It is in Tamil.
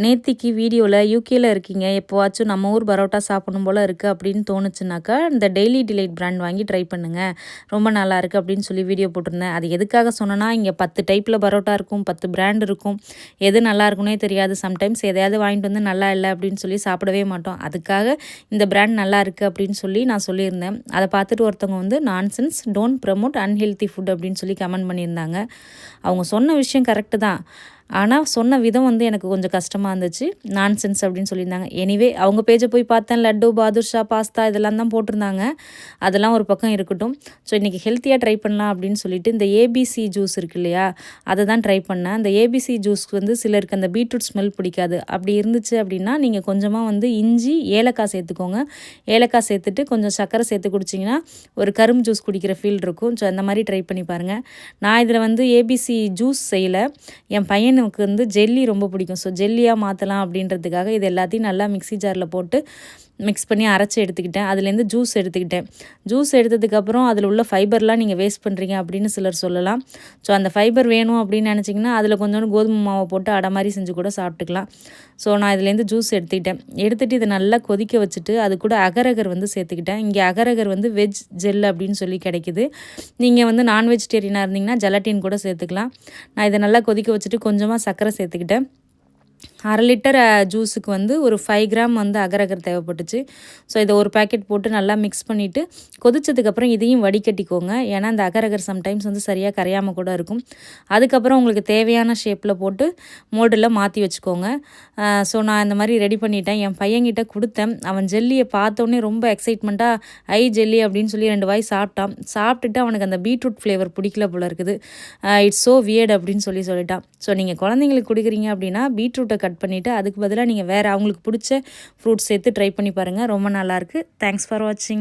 நேத்திக்கு வீடியோவில் யூகேல இருக்கீங்க, எப்போவாச்சும் நம்ம ஊர் பரோட்டா சாப்பிடணும் போல் இருக்குது அப்படின்னு தோணுச்சுனாக்கா இந்த டெய்லி டிலைட் பிராண்ட் வாங்கி ட்ரை பண்ணுங்கள், ரொம்ப நல்லா இருக்குது அப்படின்னு சொல்லி வீடியோ போட்டிருந்தேன். அது எதுக்காக சொன்னேன்னா, இங்கே 10 டைப்பில் பரோட்டா இருக்கும், 10 பிராண்ட் இருக்கும், எது நல்லா இருக்குன்னே தெரியாது. சம்டைம்ஸ் எதையாவது வாங்கிட்டு வந்து நல்லா இல்லை அப்படின்னு சொல்லி சாப்பிடவே மாட்டோம். அதுக்காக இந்த பிராண்ட் நல்லா இருக்குது அப்படின்னு சொல்லி நான் சொல்லியிருந்தேன். அதை பார்த்துட்டு ஒருத்தவங்க வந்து nonsense, don't promote unhealthy food அப்படின்னு சொல்லி கமெண்ட் பண்ணியிருந்தாங்க. அவங்க சொன்ன விஷயம் கரெக்டு தான், ஆனால் சொன்ன விதம் வந்து எனக்கு கொஞ்சம் கஷ்டமாக இருந்துச்சு. நான்சென்ஸ் அப்படின்னு சொல்லியிருந்தாங்க. எனிவே அவங்க பேஜை போய் பார்த்தேன், லட்டு, பாதுஷா, பாஸ்தா இதெல்லாம் தான் போட்டிருந்தாங்க. அதெல்லாம் ஒரு பக்கம் இருக்கட்டும். ஸோ இன்றைக்கி ஹெல்த்தியாக ட்ரை பண்ணலாம் அப்படின்னு சொல்லிட்டு இந்த ஏபிசி ஜூஸ் இருக்குது இல்லையா, அதை தான் ட்ரை பண்ணேன். இந்த ஏபிசி ஜூஸ்க்கு வந்து சிலருக்கு அந்த பீட்ரூட் ஸ்மெல் பிடிக்காது. அப்படி இருந்துச்சு அப்படின்னா நீங்கள் கொஞ்சமாக வந்து இஞ்சி, ஏலக்காய் சேர்த்துக்கோங்க. ஏலக்காய் சேர்த்துட்டு கொஞ்சம் சர்க்கரை சேர்த்து குடிச்சிங்கன்னா ஒரு கரும்பு ஜூஸ் குடிக்கிற ஃபீல் இருக்கும். ஸோ அந்த மாதிரி ட்ரை பண்ணி பாருங்கள். நான் இதில் வந்து ஏபிசி ஜூஸ் செய்யலை, என் பையனுக்கு வந்து ஜெல்லி ரொம்ப பிடிக்கும். ஸோ ஜெல்லியாக மாற்றலாம் அப்படின்றதுக்காக இது எல்லாத்தையும் நல்லா மிக்ஸி ஜாரில் போட்டு மிக்ஸ் பண்ணி அரைச்சி எடுத்துக்கிட்டேன். அதுலேருந்து ஜூஸ் எடுத்துக்கிட்டேன். ஜூஸ் எடுத்ததுக்கப்புறம் அதில் உள்ள ஃபைபர்லாம் நீங்கள் வேஸ்ட் பண்ணுறீங்க அப்படின்னு சிலர் சொல்லலாம். ஸோ அந்த ஃபைபர் வேணும் அப்படின்னு நினச்சிங்கன்னா அதில் கொஞ்சோண்டு கோதுமை மாவை போட்டு அடை மாதிரி செஞ்சு கூட சாப்பிட்டுக்கலாம். ஸோ நான் இதுலேருந்து ஜூஸ் எடுத்துகிட்டு இதை நல்லா கொதிக்க வச்சுட்டு அது கூட அகரகர் வந்து சேர்த்துக்கிட்டேன். இங்கே அகரகர் வந்து வெஜ் ஜெல் அப்படின்னு சொல்லி கிடைக்கிது. நீங்கள் வந்து நான் வெஜிடேரியனாக இருந்தீங்கன்னா ஜெலட்டின் கூட சேர்த்துக்கலாம். நான் இதை நல்லா கொதிக்க வச்சுட்டு கொஞ்சமாக சர்க்கரை சேர்த்துக்கிட்டேன். 1/2 லிட்டர் ஜூஸுக்கு வந்து ஒரு 5 கிராம் வந்து அகரகர் தேவைப்பட்டுச்சு. ஸோ இதை ஒரு பேக்கெட் போட்டு நல்லா மிக்ஸ் பண்ணிவிட்டு கொதிச்சதுக்கப்புறம் இதையும் வடிகட்டிக்கோங்க. ஏன்னா இந்த அகரகர் சம்டைம்ஸ் வந்து சரியாக கரையாமல் கூட இருக்கும். அதுக்கப்புறம் உங்களுக்கு தேவையான ஷேப்பில் போட்டு மோல்டில் மாற்றி வச்சுக்கோங்க. ஸோ நான் இந்த மாதிரி ரெடி பண்ணிட்டேன். என் பையன்கிட்ட கொடுத்தேன். அவன் ஜெல்லியை பார்த்தோன்னே ரொம்ப எக்ஸைட்மெண்ட்டாக ஜெல்லி அப்படின்னு சொல்லி 2 வாய் சாப்பிட்டான். சாப்பிட்டுட்டு அவனுக்கு அந்த பீட்ரூட் ஃப்ளேவர் பிடிக்கல போல இருக்குது. இட்ஸ் ஸோ வியர்ட் அப்படின்னு சொல்லிட்டான். ஸோ நீங்கள் குழந்தைங்களுக்கு கொடுக்குறீங்க அப்படின்னா பீட்ரூட்டை கட் பண்ணிவிட்டு அதுக்கு பதிலாக நீங்கள் வேறு அவங்களுக்கு பிடிச்ச ஃப்ரூட்ஸ் சேர்த்து ட்ரை பண்ணி பாருங்கள். ரொம்ப நல்லாயிருக்கு. தேங்க்ஸ் ஃபார் வாட்சிங்.